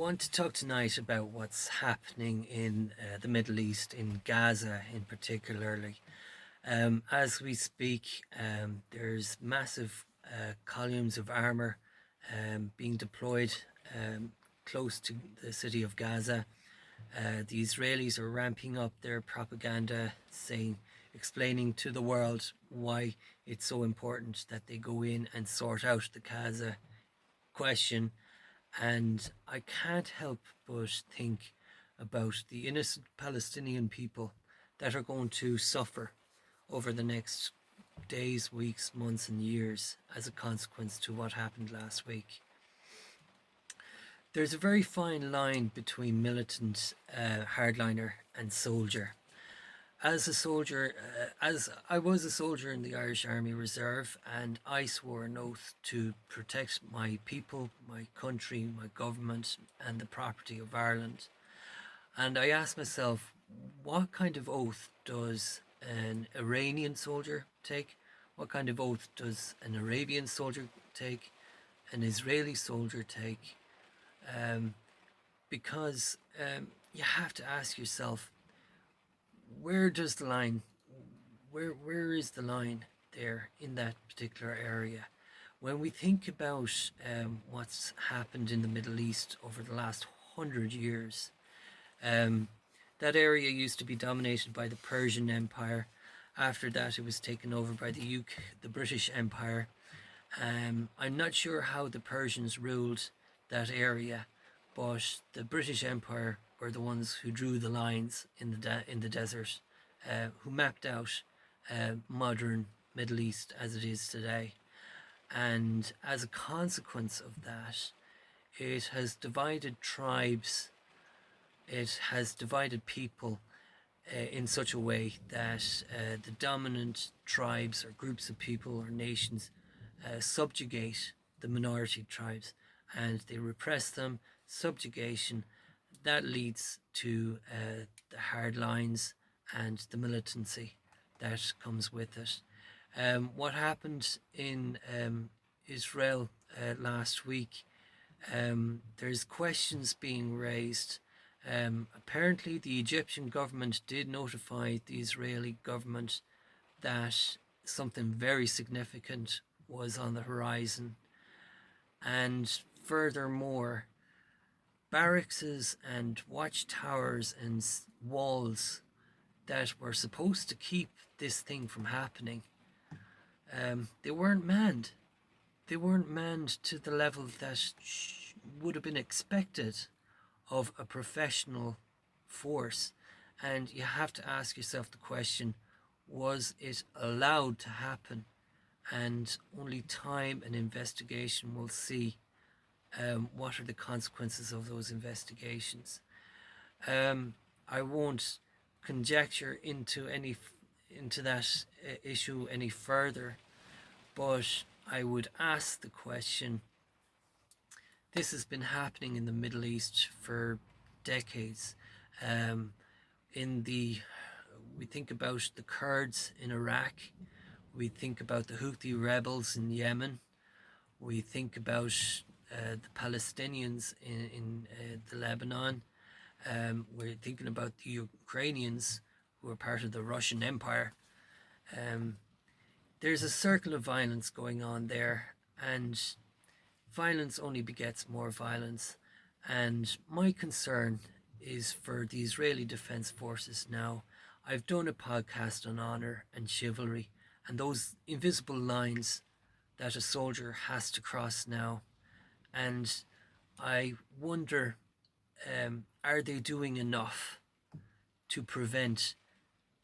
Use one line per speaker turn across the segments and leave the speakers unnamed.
want to talk tonight about what's happening in the Middle East, in Gaza in particularly. As we speak, there's massive columns of armour being deployed close to the city of Gaza. The Israelis are ramping up their propaganda, explaining to the world why it's so important that they go in and sort out the Gaza question. And I can't help but think about the innocent Palestinian people that are going to suffer over the next days, weeks, months and years as a consequence to what happened last week. There's a very fine line between militant, hardliner and soldier. As a soldier, as I was a soldier in the Irish Army Reserve, and I swore an oath to protect my people, my country, my government and the property of Ireland. And I asked myself, what kind of oath does an Iranian soldier take? What kind of oath does an Arabian soldier take? An Israeli soldier take? Because you have to ask yourself, where does the line, where is the line there in that particular area? When we think about what's happened in the Middle East over the last 100 years, that area used to be dominated by the Persian Empire. After that, it was taken over by the British Empire. I'm not sure how the Persians ruled that area, but the British Empire were the ones who drew the lines in the desert, who mapped out modern Middle East as it is today. And as a consequence of that, it has divided tribes, it has divided people in such a way that the dominant tribes or groups of people or nations subjugate the minority tribes, and they repress them. Subjugation, that leads to the hard lines and the militancy that comes with it. What happened in Israel last week, there's questions being raised. Apparently the Egyptian government did notify the Israeli government that something very significant was on the horizon. And furthermore, barracks and watchtowers and walls that were supposed to keep this thing from happening, they weren't manned. They weren't manned to the level that would have been expected of a professional force. And you have to ask yourself the question, was it allowed to happen? And only time and investigation will see what are the consequences of those investigations. I won't conjecture into that issue any further, but I would ask the question, this has been happening in the Middle East for decades. We think about the Kurds in Iraq, we think about the Houthi rebels in Yemen, we think about the Palestinians in the Lebanon. We're thinking about the Ukrainians who are part of the Russian Empire. There's a circle of violence going on there, and violence only begets more violence. And my concern is for the Israeli Defense Forces now. I've done a podcast on honour and chivalry and those invisible lines that a soldier has to cross now. And I wonder, are they doing enough to prevent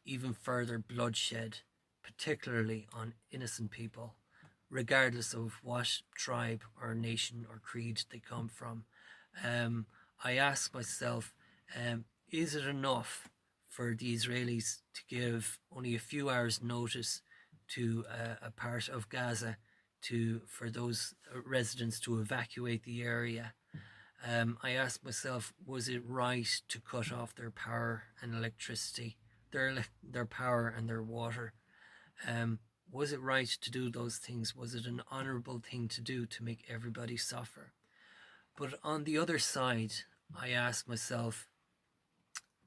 even further bloodshed, particularly on innocent people, regardless of what tribe or nation or creed they come from? I ask myself, is it enough for the Israelis to give only a few hours notice to a part of Gaza for those residents to evacuate the area? I ask myself, was it right to cut off their power and electricity, their power and their water? Was it right to do those things? Was it an honourable thing to do to make everybody suffer? But on the other side, I ask myself,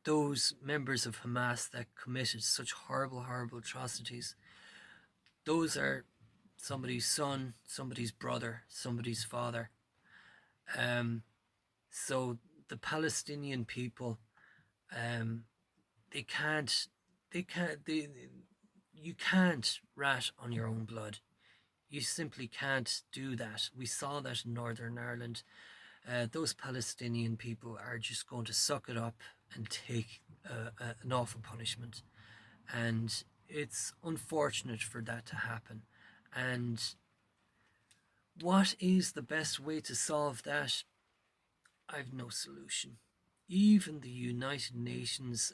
those members of Hamas that committed such horrible, horrible atrocities, those are somebody's son, somebody's brother, somebody's father. Um, so the Palestinian people, um, they can't, you can't rat on your own blood. You simply can't do that. We saw that in Northern Ireland. Those Palestinian people are just going to suck it up and take an awful punishment. And it's unfortunate for that to happen. And what is the best way to solve that? I've no solution. Even the United Nations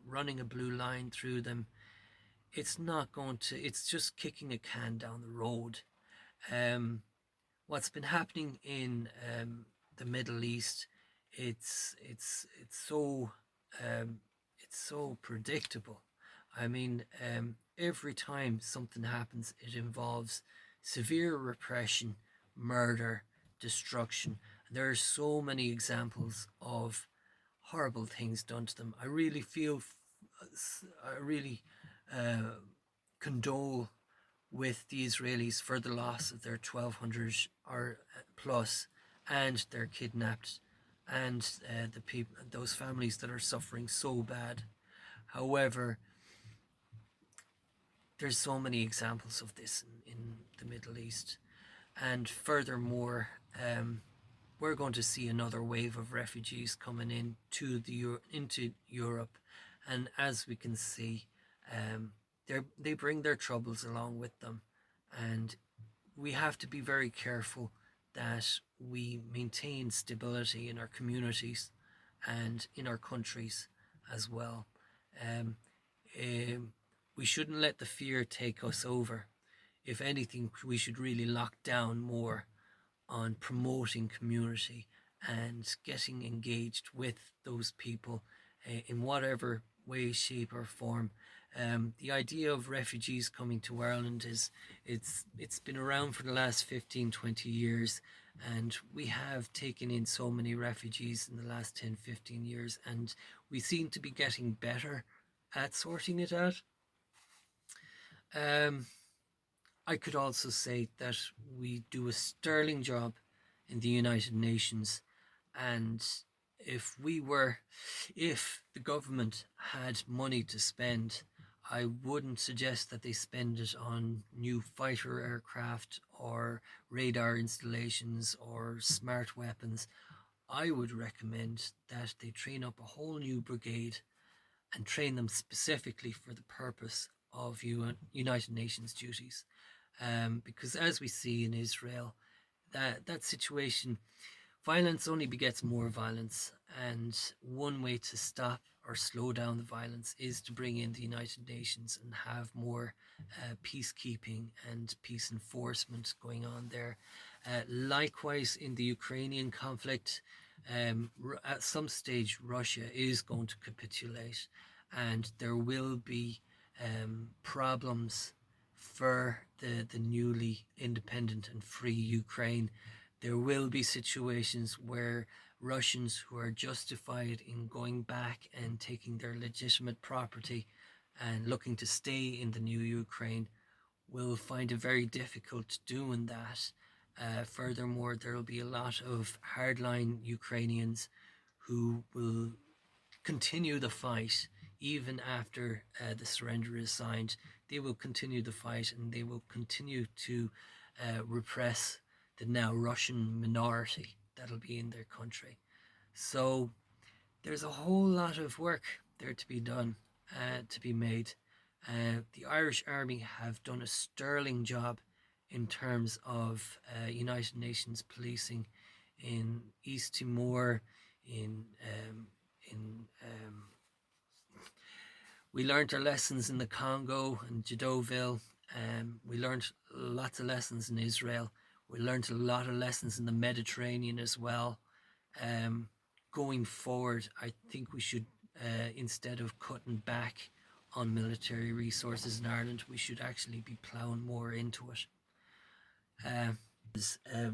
running a blue line through them, it's not going to, it's just kicking a can down the road. What's been happening in the Middle East, it's so it's so predictable. I mean, every time something happens, it involves severe repression, murder, destruction. There are so many examples of horrible things done to them. I really feel, I really condole with the Israelis for the loss of their 1,200 or plus, and their kidnapped, and the people, those families that are suffering so bad. However, there's so many examples of this in the Middle East, and furthermore, we're going to see another wave of refugees coming into Europe, and as we can see, they bring their troubles along with them, and we have to be very careful that we maintain stability in our communities and in our countries as well. Um, we shouldn't let the fear take us over. If anything, we should really lock down more on promoting community and getting engaged with those people in whatever way, shape or form. The idea of refugees coming to Ireland it's been around for the last 15-20 years, and we have taken in so many refugees in the last 10-15 years, and we seem to be getting better at sorting it out. I could also say that we do a sterling job in the United Nations, and if the government had money to spend, I wouldn't suggest that they spend it on new fighter aircraft or radar installations or smart weapons. I would recommend that they train up a whole new brigade and train them specifically for the purpose of United Nations duties. Because as we see in Israel, that situation, violence only begets more violence, and one way to stop or slow down the violence is to bring in the United Nations and have more peacekeeping and peace enforcement going on there. Likewise, in the Ukrainian conflict, at some stage Russia is going to capitulate, and there will be problems for the newly independent and free Ukraine. There will be situations where Russians who are justified in going back and taking their legitimate property and looking to stay in the new Ukraine will find it very difficult doing that. Furthermore, there will be a lot of hardline Ukrainians who will continue the fight even after the surrender is signed. They will continue the fight, and they will continue to repress the now Russian minority that'll be in their country. So there's a whole lot of work there to be done, to be made. The Irish Army have done a sterling job in terms of United Nations policing in East Timor, we learned our lessons in the Congo and Jadoville. We learned lots of lessons in Israel. We learned a lot of lessons in the Mediterranean as well. Going forward, I think we should, instead of cutting back on military resources in Ireland, we should actually be ploughing more into it.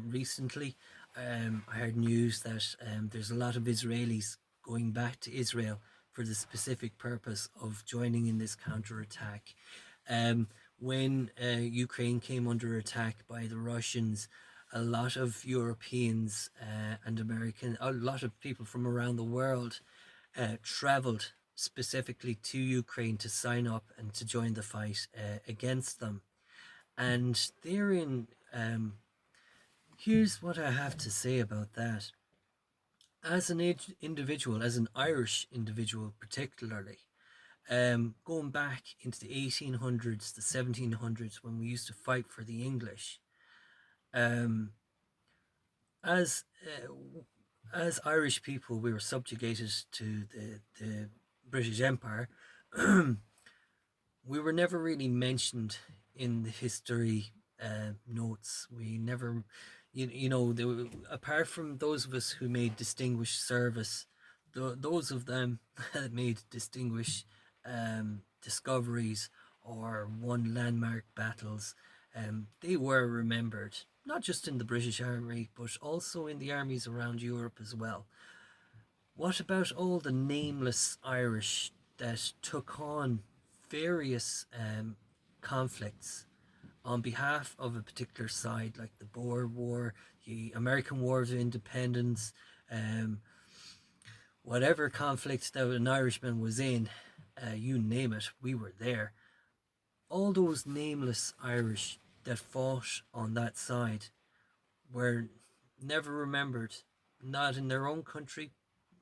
Recently, I heard news that there's a lot of Israelis going back to Israel for the specific purpose of joining in this counterattack. Um, when Ukraine came under attack by the Russians, a lot of Europeans and American, a lot of people from around the world traveled specifically to Ukraine to sign up and to join the fight against them. And therein, here's what I have to say about that. As an individual, as an Irish individual particularly, going back into the 1800s, the 1700s, when we used to fight for the English, um, as as Irish people, we were subjugated to the British Empire. We were never really mentioned in the history notes. We never, apart from those of us who made distinguished service, those of them that made distinguished discoveries or won landmark battles, they were remembered, not just in the British Army, but also in the armies around Europe as well. What about all the nameless Irish that took on various conflicts on behalf of a particular side, like the Boer War, the American War of Independence, um, whatever conflict that an Irishman was in, you name it, we were there. All those nameless Irish that fought on that side were never remembered, not in their own country,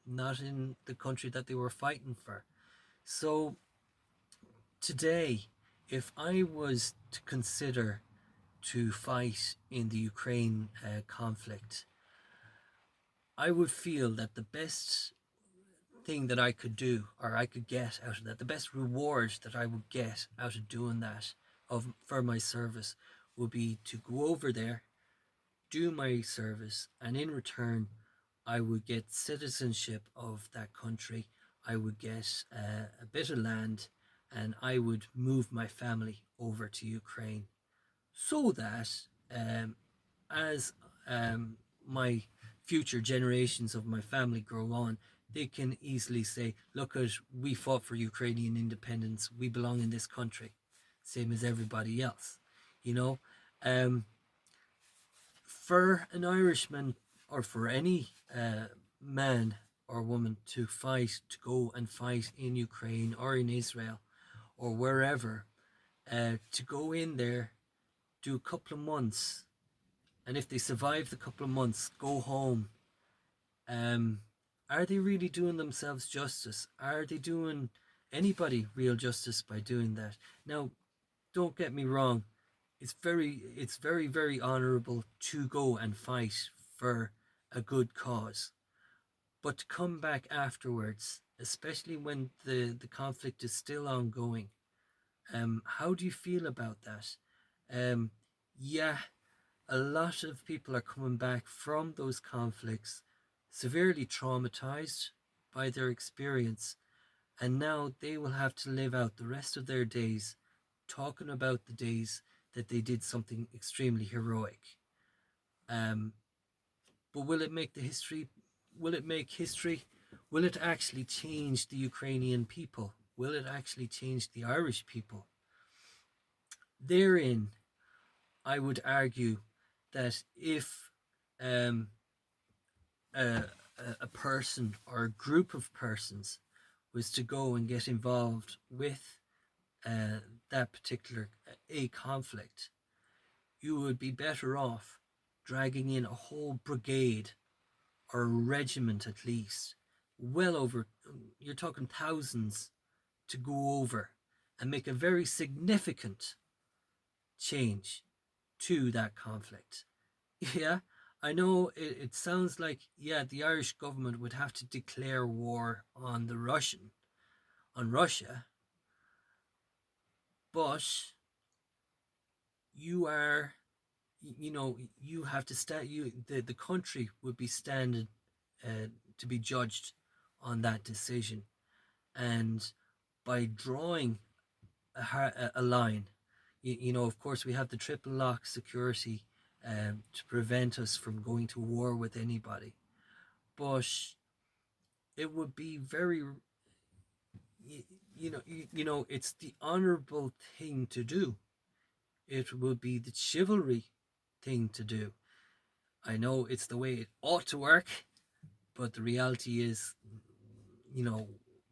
not in the country that they were fighting for. So today, if I was to consider to fight in the Ukraine conflict, I would feel that the best thing that I could do, or I could get out of that, the best reward that I would get out of doing that for my service would be to go over there, do my service, and in return, I would get citizenship of that country. I would get a bit of land, and I would move my family over to Ukraine, so that as my future generations of my family grow on, they can easily say, look, we fought for Ukrainian independence, we belong in this country, same as everybody else, you know. For an Irishman, or for any man or woman to fight, to go and fight in Ukraine or in Israel or wherever, to go in there, do a couple of months, and if they survive the couple of months, go home. Are they really doing themselves justice? Are they doing anybody real justice by doing that? Now, don't get me wrong. It's very, very honourable to go and fight for a good cause. But to come back afterwards, especially when the conflict is still ongoing, how do you feel about that? Yeah, a lot of people are coming back from those conflicts severely traumatized by their experience, and now they will have to live out the rest of their days talking about the days that they did something extremely heroic. But will it make the history? Will it make history? Will it actually change the Ukrainian people? Will it actually change the Irish people? Therein, I would argue that if um, a, a person or a group of persons was to go and get involved with that particular a conflict, you would be better off dragging in a whole brigade or a regiment at least, well over, you're talking thousands, to go over and make a very significant change to that conflict. Yeah, I know it sounds like, yeah, the Irish government would have to declare war on on Russia, but you are, you have to stand, the country would be standing to be judged on that decision. And by drawing a line, of course, we have the triple lock security to prevent us from going to war with anybody. But it would be very, it's the honorable thing to do. It would be the chivalry thing to do. I know it's the way it ought to work, but the reality is,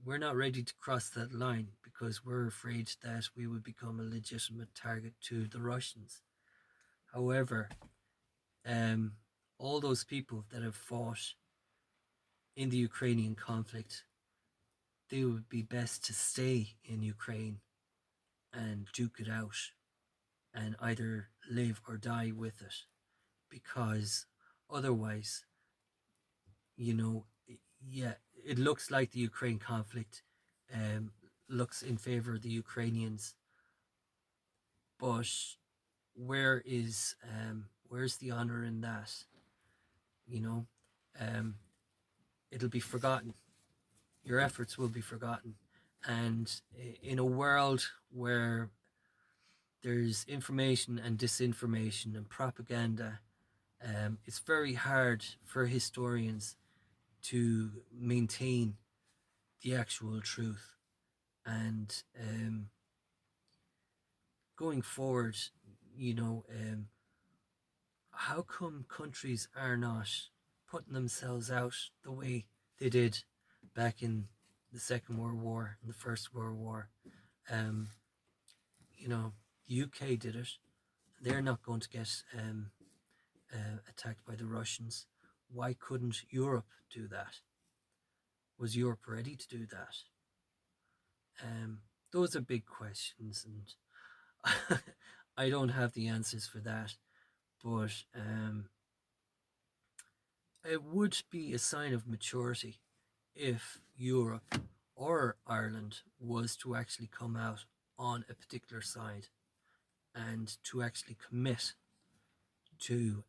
we're not ready to cross that line because we're afraid that we would become a legitimate target to the Russians. However, all those people that have fought in the Ukrainian conflict, they would be best to stay in Ukraine and duke it out and either live or die with it, because otherwise, it looks like the Ukraine conflict looks in favor of the Ukrainians, but where's the honor in that? It'll be forgotten. Your efforts will be forgotten, and in a world where there's information and disinformation and propaganda, it's very hard for historians to maintain the actual truth. And going forward, how come countries are not putting themselves out the way they did back in the Second World War and the First World War? The UK did it. They're not going to get attacked by the Russians. Why couldn't Europe do that? Was Europe ready to do that? Those are big questions, and I don't have the answers for that. But it would be a sign of maturity if Europe or Ireland was to actually come out on a particular side and to actually commit to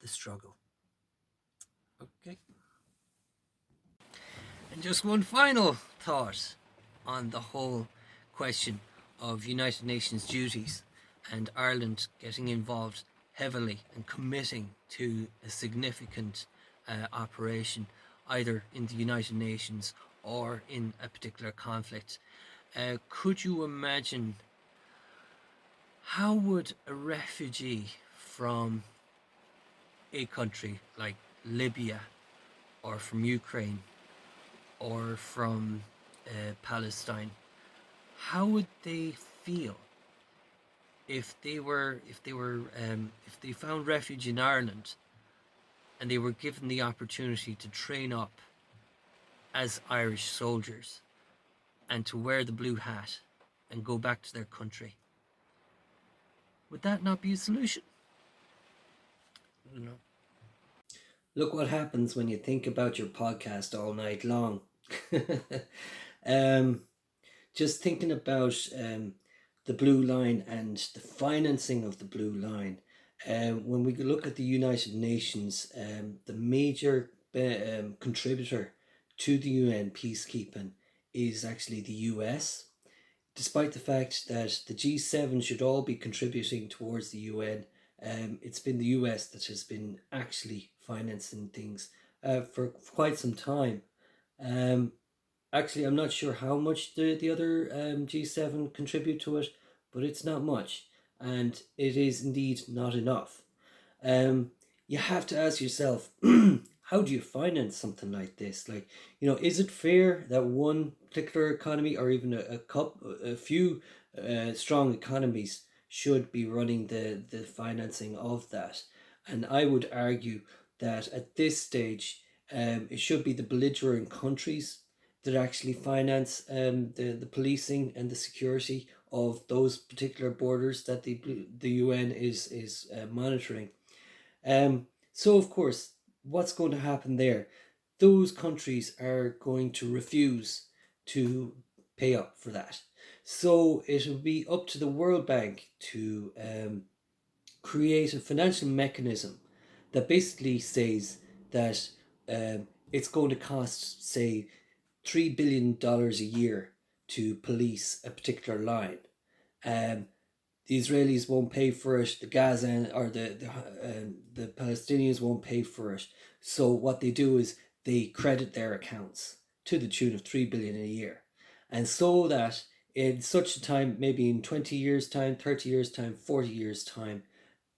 the struggle. Okay. And just one final thought on the whole question of United Nations duties and Ireland getting involved heavily and committing to a significant operation either in the United Nations or in a particular conflict. Could you imagine how would a refugee from a country like Libya or from Ukraine or from Palestine, how would they feel if they found refuge in Ireland and they were given the opportunity to train up as Irish soldiers and to wear the blue hat and go back to their country? Would that not be a solution? I don't know. Look what happens when you think about your podcast all night long. Just thinking about the blue line and the financing of the blue line. When we look at the United Nations, the major contributor to the UN peacekeeping is actually the US. Despite the fact that the G7 should all be contributing towards the UN, it's been the US that has been actually financing things for quite some time. Actually, I'm not sure how much the other G7 contribute to it, but it's not much, and it is indeed not enough. You have to ask yourself, how do you finance something like this? Like, is it fair that one particular economy or even a few strong economies should be running the financing of that? And I would argue that at this stage, it should be the belligerent countries that actually finance the policing and the security of those particular borders that the UN is monitoring. So of course, what's going to happen there? Those countries are going to refuse to pay up for that. So it will be up to the World Bank to create a financial mechanism that basically says that it's going to cost, say, $3 billion a year to police a particular line.
the Israelis won't pay for it, the Gaza or the Palestinians won't pay for it. So what they do is they credit their accounts to the tune of 3 billion a year, and so that in such a time, maybe in 20 years' time, 30 years' time, 40 years' time,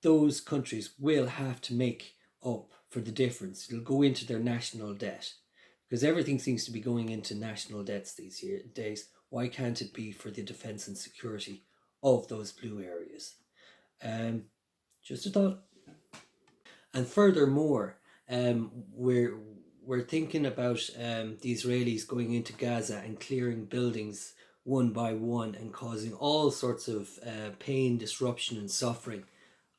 those countries will have to make up for the difference. It'll go into their national debt, because everything seems to be going into national debts these days. Why can't it be for the defence and security of those blue areas? Just a thought. And furthermore, we're thinking about the Israelis going into Gaza and clearing buildings one by one and causing all sorts of pain, disruption, and suffering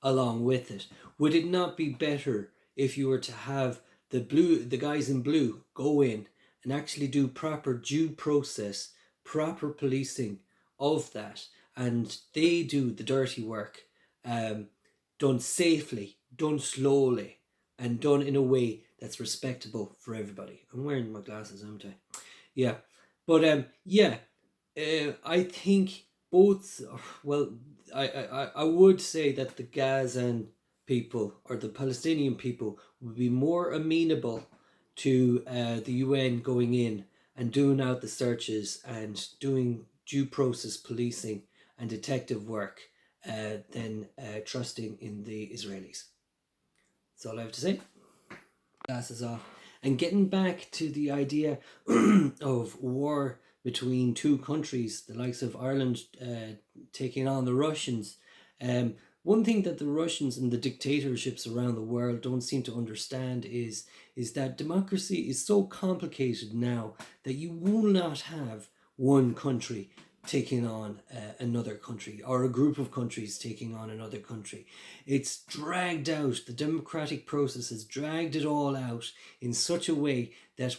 along with it. Would it not be better if you were to have the guys in blue go in and actually do proper due process, proper policing of that, and they do the dirty work, done safely, done slowly, and done in a way that's respectable for everybody. I'm wearing my glasses, aren't I? Yeah, but yeah, I think both. Well, I would say that the Gazan people or the Palestinian people would be more amenable to the UN going in and doing out the searches and doing due process policing and detective work than trusting in the Israelis. That's all I have to say. Glasses off. And getting back to the idea of war between two countries, the likes of Ireland taking on the Russians, one thing that the Russians and the dictatorships around the world don't seem to understand is that democracy is so complicated now that you will not have one country taking on another country, or a group of countries taking on another country. It's dragged out. The democratic process has dragged it all out in such a way that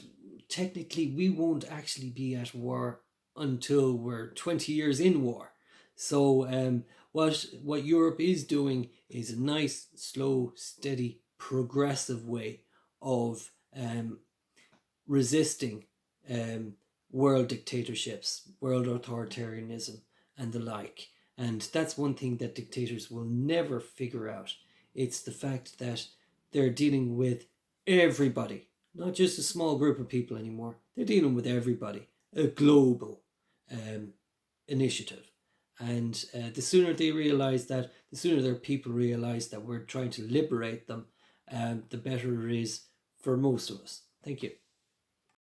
technically we won't actually be at war until we're 20 years in war. So what Europe is doing is a nice, slow, steady, progressive way of resisting world dictatorships, world authoritarianism, and the like. And that's one thing that dictators will never figure out. It's the fact that they're dealing with everybody, not just a small group of people anymore. They're dealing with everybody, a global initiative. And the sooner they realize that, the sooner their people realize that we're trying to liberate them, the better it is for most of us. Thank you.